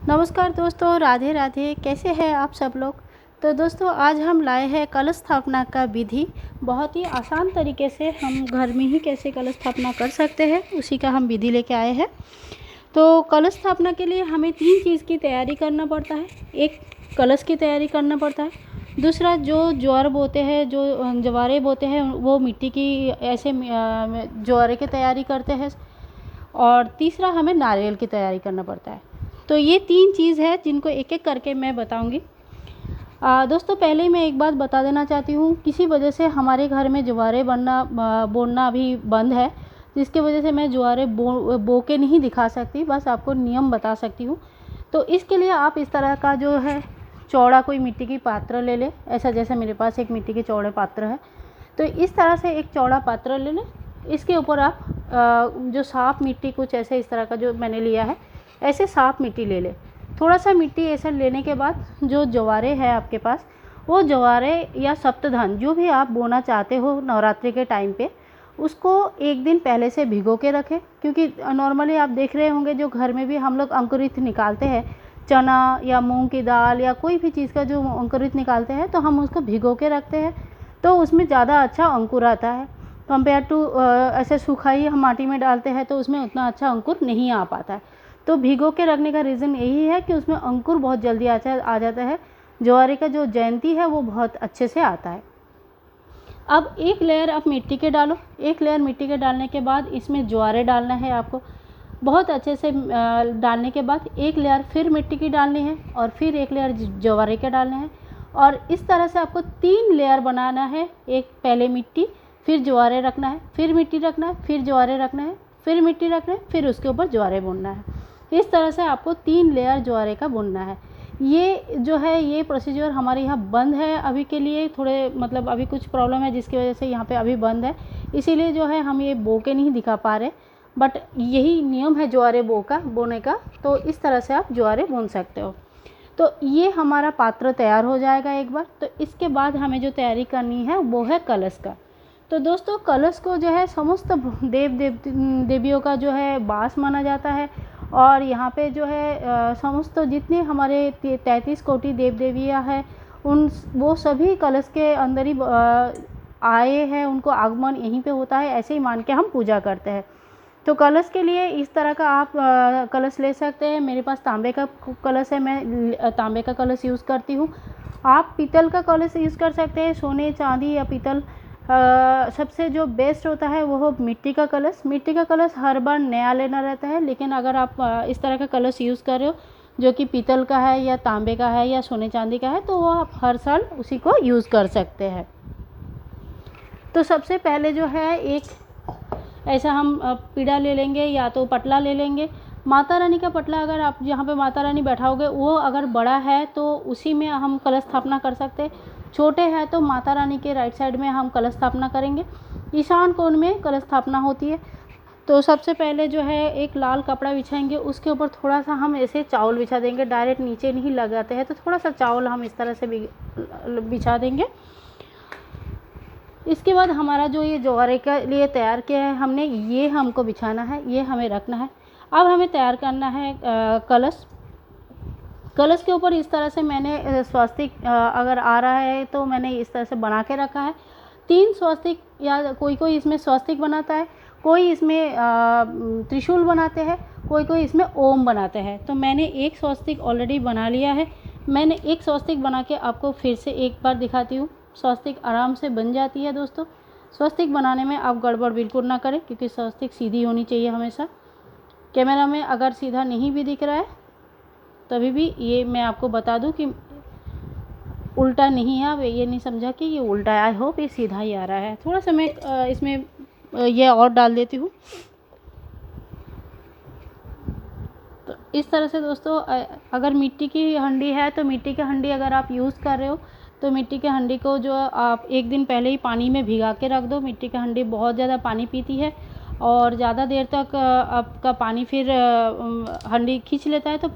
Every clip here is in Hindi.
नमस्कार दोस्तों, राधे राधे। कैसे हैं आप सब लोग। तो दोस्तों, आज हम लाए हैं कलश स्थापना का विधि। बहुत ही आसान तरीके से हम घर में ही कैसे कलश स्थापना कर सकते हैं, उसी का हम विधि लेके आए हैं। तो कलश स्थापना के लिए हमें 3 चीज़ की तैयारी करना पड़ता है। एक, कलश की तैयारी करना पड़ता है। दूसरा, जो ज्वार बोते हैं, जो जवारे बोते हैं, वो मिट्टी की ऐसे ज्वारे की तैयारी करते हैं। और तीसरा, हमें नारियल की तैयारी करना पड़ता है। तो ये 3 चीज़ है जिनको एक एक करके मैं बताऊंगी। दोस्तों, पहले ही मैं एक बात बता देना चाहती हूँ, किसी वजह से हमारे घर में ज्वारे बोना अभी बंद है, जिसकी वजह से मैं ज्वारे बो के नहीं दिखा सकती, बस आपको नियम बता सकती हूँ। तो इसके लिए आप इस तरह का जो है चौड़ा कोई मिट्टी की पात्र ले लें, ऐसा जैसे मेरे पास एक मिट्टी के चौड़े पात्र है। तो इस तरह से एक चौड़ा पात्र ले लें। इसके ऊपर आप जो साफ मिट्टी, कुछ ऐसे इस तरह का जो मैंने लिया है, ऐसे साफ मिट्टी ले लें। थोड़ा सा मिट्टी ऐसा लेने के बाद जो ज्वारे है आपके पास, वो ज्वारे या सप्तधान जो भी आप बोना चाहते हो नवरात्रि के टाइम पे, उसको एक दिन पहले से भिगो के रखें। क्योंकि नॉर्मली आप देख रहे होंगे जो घर में भी हम लोग अंकुरित निकालते हैं, चना या मूंग की दाल या कोई भी चीज़ का जो अंकुरित निकालते हैं, तो हम उसको भिगो के रखते हैं, तो उसमें ज़्यादा अच्छा अंकुर आता है। कंपेयर टू ऐसे सूखा ही हम माटी में डालते हैं तो उसमें उतना अच्छा अंकुर नहीं आ पाता है। तो भिगो के रखने का रीज़न यही है कि उसमें अंकुर बहुत जल्दी आ जाता है। ज्वारे का जो जयंती है वो बहुत अच्छे से आता है। अब एक लेयर आप मिट्टी के डालो। एक लेयर मिट्टी के डालने के बाद इसमें ज्वारे डालना है आपको। बहुत अच्छे से डालने के बाद एक लेयर फिर मिट्टी की डालनी है और फिर एक लेयर ज्वारे के डालने हैं। और इस तरह से आपको 3 लेयर बनाना है। एक पहले मिट्टी, फिर ज्वारे रखना है, फिर मिट्टी रखना है, फिर ज्वारे रखना है, फिर मिट्टी रखना है, फिर उसके ऊपर ज्वारे बुनना है। इस तरह से आपको 3 लेयर ज्वारे का बुनना है। ये जो है ये प्रोसीजर हमारे यहाँ बंद है अभी के लिए, थोड़े मतलब अभी कुछ प्रॉब्लम है जिसकी वजह से यहाँ पे अभी बंद है, इसीलिए जो है हम ये बो के नहीं दिखा पा रहे। बट यही नियम है ज्वारे बोने का। तो इस तरह से आप ज्वारे बुन सकते हो। तो ये हमारा पात्र तैयार हो जाएगा एक बार। तो इसके बाद हमें जो तैयारी करनी है वो है कलश का। तो दोस्तों, कलश को जो है समस्त देवियों का जो है वास माना जाता है। और यहाँ पे जो है समस्त जितने हमारे 33 कोटि देव देवियाँ हैं, वो सभी कलश के अंदर ही आए हैं, उनको आगमन यहीं पे होता है, ऐसे ही मान के हम पूजा करते हैं। तो कलश के लिए इस तरह का आप कलश ले सकते हैं। मेरे पास तांबे का कलश है, मैं तांबे का कलश यूज़ करती हूँ। आप पीतल का कलश यूज़ कर सकते हैं, सोने चांदी या पीतल। सबसे जो बेस्ट होता है वो हो मिट्टी का कलश। मिट्टी का कलश हर बार नया लेना रहता है, लेकिन अगर आप इस तरह का कलश यूज़ कर रहे हो जो कि पीतल का है या तांबे का है या सोने चांदी का है, तो वो आप हर साल उसी को यूज़ कर सकते हैं। तो सबसे पहले जो है एक ऐसा हम पीढ़ा ले लेंगे या तो पटला ले लेंगे। माता रानी का पटला, अगर आप जहाँ पे माता रानी बैठाओगे वो अगर बड़ा है तो उसी में हम कलश स्थापना कर सकते हैं। छोटे हैं तो माता रानी के राइट साइड में हम कलश स्थापना करेंगे। ईशान कोण में कलश स्थापना होती है। तो सबसे पहले जो है एक लाल कपड़ा बिछाएंगे, उसके ऊपर थोड़ा सा हम ऐसे चावल बिछा देंगे। डायरेक्ट नीचे नहीं लगाते हैं, तो थोड़ा सा चावल हम इस तरह से बिछा देंगे। इसके बाद हमारा जो ये ज्वारे के लिए तैयार किया है हमने, ये हमको बिछाना है, ये हमें रखना है। अब हमें तैयार करना है कलश। कलश के ऊपर इस तरह से मैंने स्वस्तिक अगर आ रहा है तो मैंने इस तरह से बना के रखा है। 3 स्वस्तिक, या कोई इसमें स्वस्तिक बनाता है, कोई इसमें त्रिशूल बनाते हैं, कोई इसमें ओम बनाते हैं। तो मैंने एक स्वस्तिक ऑलरेडी बना लिया है। मैंने एक स्वस्तिक बना के आपको फिर से एक बार दिखाती हूँ। स्वस्तिक आराम से बन जाती है दोस्तों। स्वस्तिक बनाने में आप गड़बड़ बिल्कुल ना करें, क्योंकि स्वस्तिक सीधी होनी चाहिए हमेशा। कैमरा में अगर सीधा नहीं भी दिख रहा है तभी भी ये मैं आपको बता दूं कि उल्टा नहीं है। आप ये नहीं समझा कि ये उल्टा है, आई होप ये सीधा ही आ रहा है। थोड़ा सा मैं इसमें ये और डाल देती हूँ। तो इस तरह से दोस्तों, अगर मिट्टी की हंडी है तो मिट्टी की हंडी अगर आप यूज़ कर रहे हो तो मिट्टी की हंडी को जो आप एक दिन पहले ही पानी में भिगा के रख दो। मिट्टी की हंडी बहुत ज़्यादा पानी पीती है और ज़्यादा देर तक आपका पानी फिर हंडी खींच लेता है, तो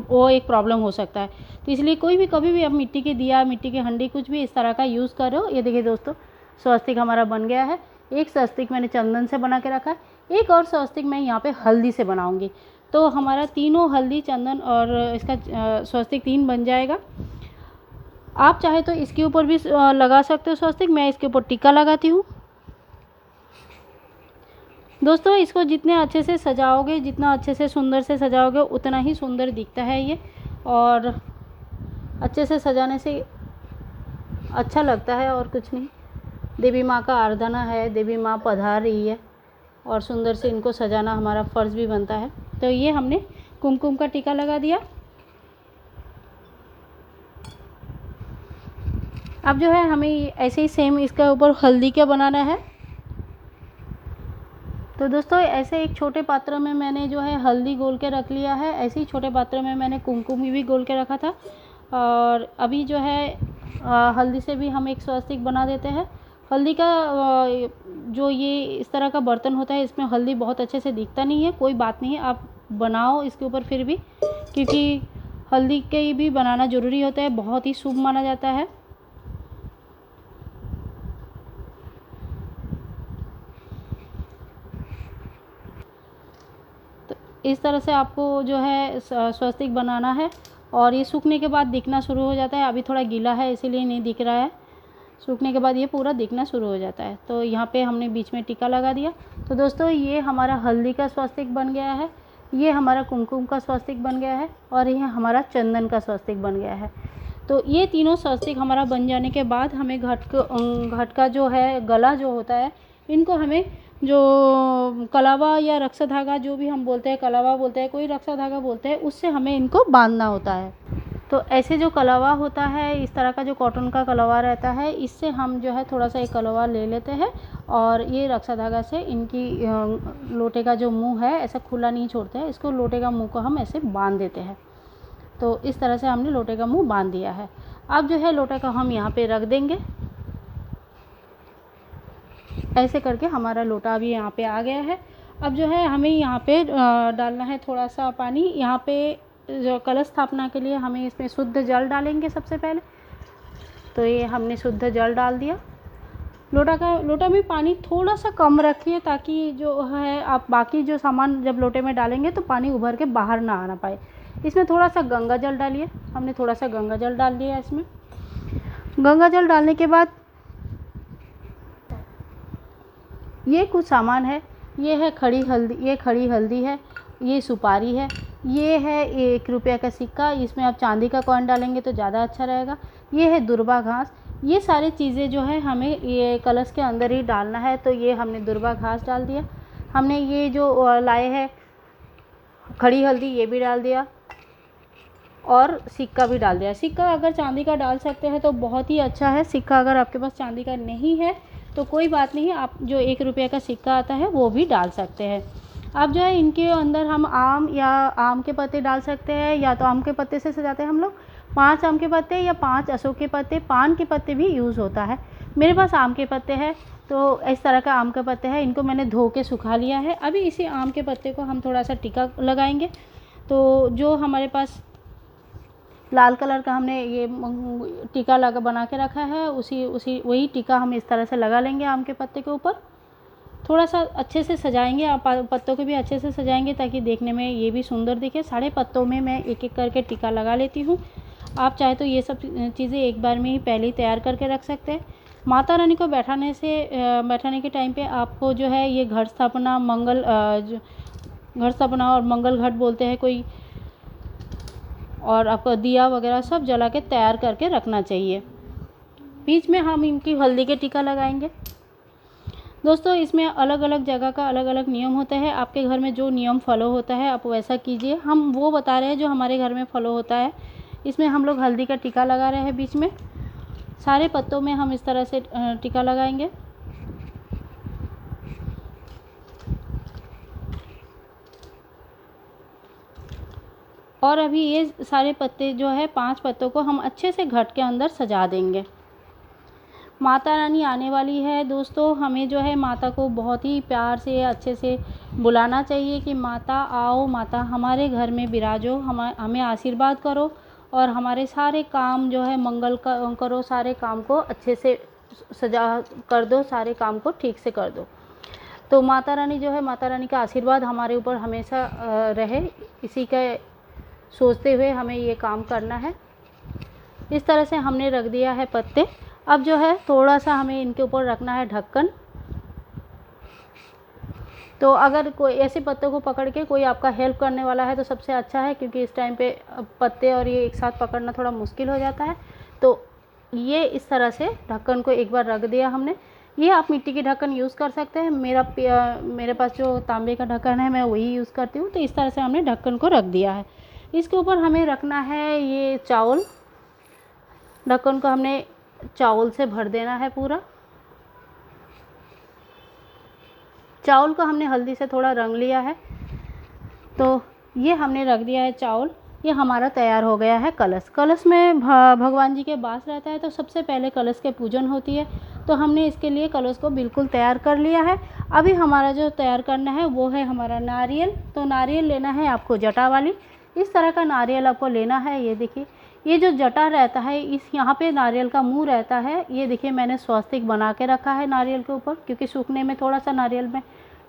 वो एक प्रॉब्लम हो सकता है। तो इसलिए कोई भी कभी भी आप मिट्टी की दिया, मिट्टी की हंडी, कुछ भी इस तरह का यूज़ कर रहे हो। ये देखिए दोस्तों, स्वस्तिक हमारा बन गया है। एक स्वस्तिक मैंने चंदन से बना के रखा है, एक और स्वस्तिक मैं यहाँ पे हल्दी से बनाऊँगी। तो हमारा तीनों हल्दी, चंदन और इसका स्वस्तिक 3 बन जाएगा। आप चाहे तो इसके ऊपर भी लगा सकते हो स्वस्तिक। मैं इसके ऊपर टीका लगाती हूँ। दोस्तों, इसको जितने अच्छे से सजाओगे, जितना अच्छे से सुंदर से सजाओगे, उतना ही सुंदर दिखता है ये, और अच्छे से सजाने से अच्छा लगता है और कुछ नहीं। देवी माँ का आराधना है, देवी माँ पधार रही है और सुंदर से इनको सजाना हमारा फ़र्ज़ भी बनता है। तो ये हमने कुमकुम का टीका लगा दिया। अब जो है हमें ऐसे ही सेम इसका ऊपर हल्दी का बनाना है। तो दोस्तों, ऐसे एक छोटे पात्र में मैंने जो है हल्दी घोल के रख लिया है। ऐसे ही छोटे पात्र में मैंने कुमकुम भी घोल के रखा था। और अभी जो है हल्दी से भी हम एक स्वस्तिक बना देते हैं। हल्दी का जो ये इस तरह का बर्तन होता है, इसमें हल्दी बहुत अच्छे से दिखता नहीं है। कोई बात नहीं है, आप बनाओ इसके ऊपर फिर भी, क्योंकि हल्दी के भी बनाना ज़रूरी होता है, बहुत ही शुभ माना जाता है। इस तरह से आपको जो है स्वस्तिक बनाना है, और ये सूखने के बाद दिखना शुरू हो जाता है। अभी थोड़ा गीला है इसीलिए नहीं दिख रहा है, सूखने के बाद ये पूरा दिखना शुरू हो जाता है। तो यहाँ पे हमने बीच में टीका लगा दिया। तो दोस्तों, ये हमारा हल्दी का स्वस्तिक बन गया है, ये हमारा कुमकुम का स्वस्तिक बन गया है, और ये हमारा चंदन का स्वस्तिक बन गया है। तो ये तीनों स्वस्तिक हमारा बन जाने के बाद हमें घट का जो है गला जो होता है, इनको हमें जो कलावा या रक्षा धागा, जो भी हम बोलते हैं, कलावा बोलते हैं, कोई रक्षा धागा बोलते हैं, उससे हमें इनको बांधना होता है। तो ऐसे जो कलावा होता है, इस तरह का जो कॉटन का कलावा रहता है, इससे हम जो है थोड़ा सा एक कलावा ले लेते हैं, और ये रक्षा धागा से इनकी लोटे का जो मुंह है ऐसा खुला नहीं छोड़ते हैं, इसको लोटे का मुंह को हम ऐसे बांध देते हैं। तो इस तरह से हमने लोटे का मुंह बांध दिया है। अब जो है लोटे का हम यहाँ पे रख देंगे। ऐसे करके हमारा लोटा भी यहाँ पे आ गया है। अब जो है हमें यहाँ पे डालना है थोड़ा सा पानी। यहाँ पे जो कलश स्थापना के लिए हमें इसमें शुद्ध जल डालेंगे सबसे पहले। तो ये हमने शुद्ध जल डाल दिया। लोटा में पानी थोड़ा सा कम रखिए, ताकि जो है आप बाकी जो सामान जब लोटे में डालेंगे तो पानी उभर के बाहर ना आना पाए। इसमें थोड़ा सा गंगा जल डालिए। हमने थोड़ा सा गंगा जल डाल दिया इसमें। गंगा जल डालने के बाद ये कुछ सामान है। ये है खड़ी हल्दी, ये खड़ी हल्दी है, ये सुपारी है, ये है 1 रुपये का सिक्का। इसमें आप चांदी का कॉइन डालेंगे तो ज़्यादा अच्छा रहेगा। ये है दुर्वा घास। ये सारी चीज़ें जो है हमें ये कलश के अंदर ही डालना है। तो ये हमने दुर्वा घास डाल दिया। हमने ये जो लाए हैं खड़ी हल्दी, ये भी डाल दिया, और सिक्का भी डाल दिया। सिक्का अगर चांदी का डाल सकते हैं तो बहुत ही अच्छा है। सिक्का अगर आपके पास चांदी का नहीं है तो कोई बात नहीं, आप जो 1 रुपये का सिक्का आता है वो भी डाल सकते हैं। अब जो है इनके अंदर हम आम या आम के पत्ते डाल सकते हैं, या तो आम के पत्ते से सजाते हैं हम लोग। 5 आम के पत्ते या 5 अशोक के पत्ते, पान के पत्ते भी यूज़ होता है। मेरे पास आम के पत्ते हैं, तो इस तरह का आम के पत्ते हैं। इनको मैंने धो के सुखा लिया है। अभी इसी आम के पत्ते को हम थोड़ा सा टीका लगाएंगे। तो जो हमारे पास लाल कलर का हमने ये टीका लगा बना के रखा है, उसी वही टीका हम इस तरह से लगा लेंगे आम के पत्ते के ऊपर। थोड़ा सा अच्छे से सजाएंगे, आप पत्तों को भी अच्छे से सजाएंगे ताकि देखने में ये भी सुंदर दिखे। सारे पत्तों में मैं एक एक करके टीका लगा लेती हूँ। आप चाहे तो ये सब चीज़ें एक बार में ही पहले ही तैयार करके रख सकते हैं। माता रानी को बैठाने के टाइम पे आपको जो है ये घट स्थापना और मंगल घट बोलते हैं कोई, और आपको दिया वगैरह सब जला के तैयार करके रखना चाहिए। बीच में हम इनकी हल्दी के टीका लगाएंगे। दोस्तों, इसमें अलग अलग जगह का अलग अलग नियम होता है। आपके घर में जो नियम फॉलो होता है आप वैसा कीजिए। हम वो बता रहे हैं जो हमारे घर में फॉलो होता है। इसमें हम लोग हल्दी का टीका लगा रहे हैं। बीच में सारे पत्तों में हम इस तरह से टीका लगाएंगे। और अभी ये सारे पत्ते जो है 5 पत्तों को हम अच्छे से घट के अंदर सजा देंगे। माता रानी आने वाली है दोस्तों, हमें जो है माता को बहुत ही प्यार से अच्छे से बुलाना चाहिए कि माता आओ, माता हमारे घर में विराजो, हमें आशीर्वाद करो और हमारे सारे काम जो है मंगल करो, सारे काम को अच्छे से सजा कर दो, सारे काम को ठीक से कर दो। तो माता रानी जो है, माता रानी का आशीर्वाद हमारे ऊपर हमेशा रहे, इसी का सोचते हुए हमें ये काम करना है। इस तरह से हमने रख दिया है पत्ते। अब जो है थोड़ा सा हमें इनके ऊपर रखना है ढक्कन। तो अगर कोई ऐसे पत्तों को पकड़ के कोई आपका हेल्प करने वाला है तो सबसे अच्छा है, क्योंकि इस टाइम पे पत्ते और ये एक साथ पकड़ना थोड़ा मुश्किल हो जाता है। तो ये इस तरह से ढक्कन को एक बार रख दिया हमने। ये आप मिट्टी की ढक्कन यूज़ कर सकते हैं। मेरे पास जो तांबे का ढक्कन है मैं वही यूज़ करती हूँ। तो इस तरह से हमने ढक्कन को रख दिया है। इसके ऊपर हमें रखना है ये चावल। ढक्कन को हमने चावल से भर देना है पूरा। चावल को हमने हल्दी से थोड़ा रंग लिया है। तो ये हमने रख दिया है चावल। ये हमारा तैयार हो गया है कलश। कलश में भगवान जी के वास रहता है, तो सबसे पहले कलश के पूजन होती है। तो हमने इसके लिए कलश को बिल्कुल तैयार कर लिया है। अभी हमारा जो तैयार करना है वो है हमारा नारियल। तो नारियल लेना है आपको जटा वाली, इस तरह का नारियल आपको लेना है। ये देखिए, ये जो जटा रहता है, इस यहाँ पे नारियल का मुंह रहता है। ये देखिए मैंने स्वस्तिक बना के रखा है नारियल के ऊपर, क्योंकि सूखने में थोड़ा सा नारियल में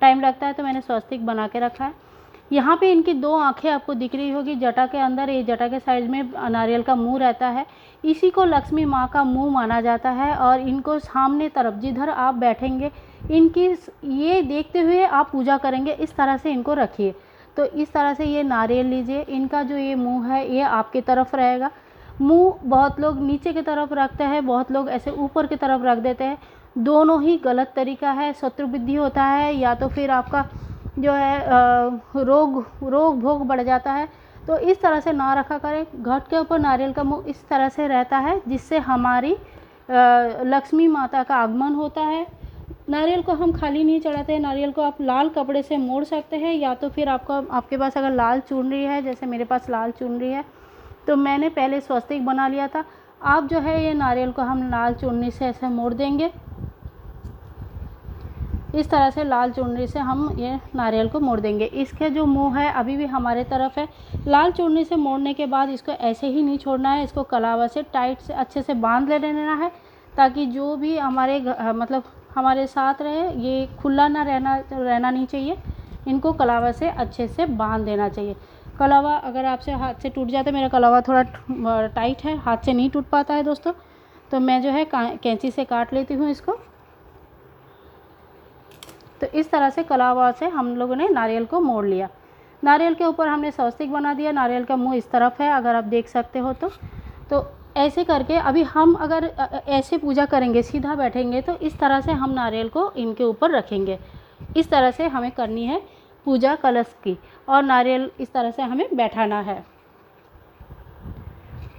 टाइम लगता है, तो मैंने स्वस्तिक बना के रखा है। यहाँ पे इनकी 2 आँखें आपको दिख रही होगी जटा के अंदर। ये जटा के साइड में नारियल का मुंह रहता है। इसी को लक्ष्मी माँ का मुंह माना जाता है। और इनको सामने तरफ जिधर आप बैठेंगे, इनकी ये देखते हुए आप पूजा करेंगे। इस तरह से इनको रखिए। तो इस तरह से ये नारियल लीजिए। इनका जो ये मुंह है ये आपकी तरफ रहेगा। मुंह बहुत लोग नीचे की तरफ रखते हैं, बहुत लोग ऐसे ऊपर की तरफ रख देते हैं। दोनों ही गलत तरीका है, शत्रु बुद्धि होता है, या तो फिर आपका जो है रोग भोग बढ़ जाता है। तो इस तरह से ना रखा करें। घट के ऊपर नारियल का मुंह इस तरह से रहता है, जिससे हमारी लक्ष्मी माता का आगमन होता है। नारियल को हम खाली नहीं चढ़ाते हैं। नारियल को आप लाल कपड़े से मोड़ सकते हैं, या तो फिर आपके पास अगर लाल चुनरी है, जैसे मेरे पास लाल चुनरी है, तो मैंने पहले स्वस्तिक बना लिया था। आप जो है ये नारियल को हम लाल चुन्नी से ऐसे मोड़ देंगे। इस तरह से लाल चुन्नी से हम ये नारियल को मोड़ देंगे। इसके जो मुंह है अभी भी हमारे तरफ है। लाल चुन्नी से मोड़ने के बाद इसको ऐसे ही नहीं छोड़ना है, इसको कलावा से टाइट से अच्छे से बांध लेना है, ताकि जो भी हमारे मतलब हमारे साथ रहे, ये खुला ना रहना नहीं चाहिए। इनको कलावा से अच्छे से बांध देना चाहिए। कलावा अगर आपसे हाथ से टूट जाता है, मेरा कलावा थोड़ा टाइट है, हाथ से नहीं टूट पाता है दोस्तों, तो मैं जो है कैंची से काट लेती हूँ इसको। तो इस तरह से कलावा से हम लोगों ने नारियल को मोड़ लिया। नारियल के ऊपर हमने स्वस्तिक बना दिया। नारियल का मुंह इस तरफ है, अगर आप देख सकते हो तो ऐसे करके अभी हम अगर ऐसे पूजा करेंगे, सीधा बैठेंगे, तो इस तरह से हम नारियल को इनके ऊपर रखेंगे। इस तरह से हमें करनी है पूजा कलश की, और नारियल इस तरह से हमें बैठाना है।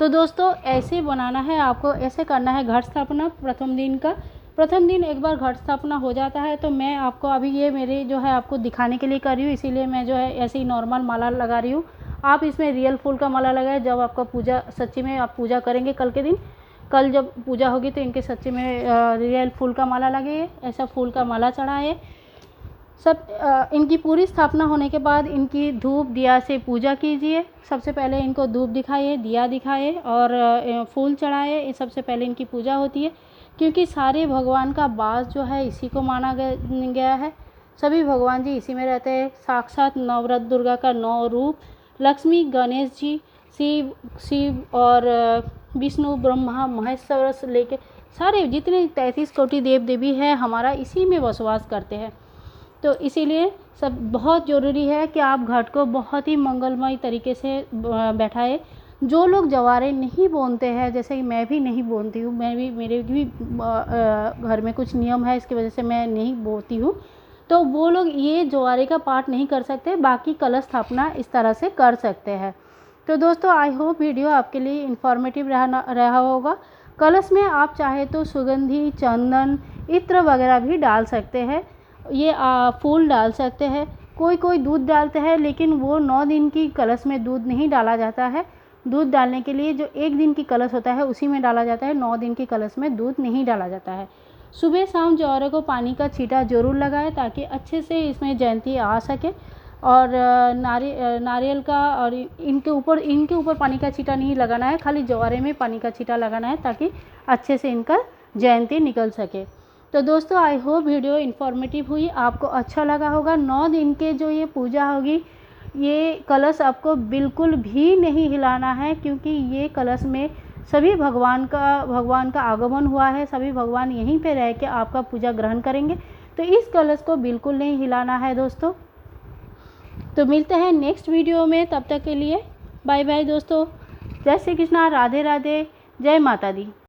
तो दोस्तों ऐसे बनाना है आपको, ऐसे करना है घट स्थापना प्रथम दिन का। प्रथम दिन एक बार घट स्थापना हो जाता है, तो मैं आपको अभी ये मेरे जो है आपको दिखाने के लिए कर रही हूँ, इसीलिए मैं जो है ऐसे ही नॉर्मल माला लगा रही हूँ। आप इसमें रियल फूल का माला लगाए। जब आपका पूजा सच्ची में आप पूजा करेंगे कल के दिन, कल जब पूजा होगी तो इनके सच्ची में रियल फूल का माला लगाइए, ऐसा फूल का माला चढ़ाए। सब इनकी पूरी स्थापना होने के बाद इनकी धूप दिया से पूजा कीजिए। सबसे पहले इनको धूप दिखाइए, दिया दिखाइए और फूल चढ़ाए। ये सबसे पहले इनकी पूजा होती है, क्योंकि सारे भगवान का वास जो है इसी को माना गया है। सभी भगवान जी इसी में रहते हैं। साक्षात नवरात्र दुर्गा का 9 रूप, लक्ष्मी, गणेश जी, शिव और विष्णु, ब्रह्मा, महेश्वर से लेके सारे जितने 33 कोटि देव देवी है हमारा इसी में बसवास करते हैं। तो इसीलिए सब बहुत ज़रूरी है कि आप घट को बहुत ही मंगलमय तरीके से बैठाए। जो लोग जवारे नहीं बोनते हैं, जैसे कि मैं भी नहीं बोनती हूँ, मेरे भी घर में कुछ नियम है, इसकी वजह से मैं नहीं बोती हूँ, तो वो लोग ये जवारे का पाठ नहीं कर सकते, बाकी कलश स्थापना इस तरह से कर सकते हैं। तो दोस्तों आई होप वीडियो आपके लिए इन्फॉर्मेटिव रहा होगा। कलश में आप चाहे तो सुगंधी, चंदन, इत्र वगैरह भी डाल सकते हैं। ये फूल डाल सकते हैं। कोई दूध डालते हैं, लेकिन वो 9 दिन की कलश में दूध नहीं डाला जाता है। दूध डालने के लिए जो 1 दिन की कलश होता है उसी में डाला जाता है। 9 दिन की कलश में दूध नहीं डाला जाता है। सुबह शाम जौरे को पानी का छींटा जरूर लगाएं, ताकि अच्छे से इसमें जयंती आ सके। और नारियल का और इनके ऊपर पानी का छींटा नहीं लगाना है, खाली जवारे में पानी का छींटा लगाना है, ताकि अच्छे से इनका जयंती निकल सके। तो दोस्तों आई होप वीडियो इन्फॉर्मेटिव हुई, आपको अच्छा लगा होगा। 9 दिन के जो ये पूजा होगी, ये कलश आपको बिल्कुल भी नहीं हिलाना है, क्योंकि ये कलश में सभी भगवान का आगमन हुआ है। सभी भगवान यहीं पे रह के आपका पूजा ग्रहण करेंगे, तो इस कलश को बिल्कुल नहीं हिलाना है दोस्तों। तो मिलते हैं नेक्स्ट वीडियो में, तब तक के लिए बाय बाय दोस्तों। जय श्री कृष्णा, राधे राधे, जय माता दी।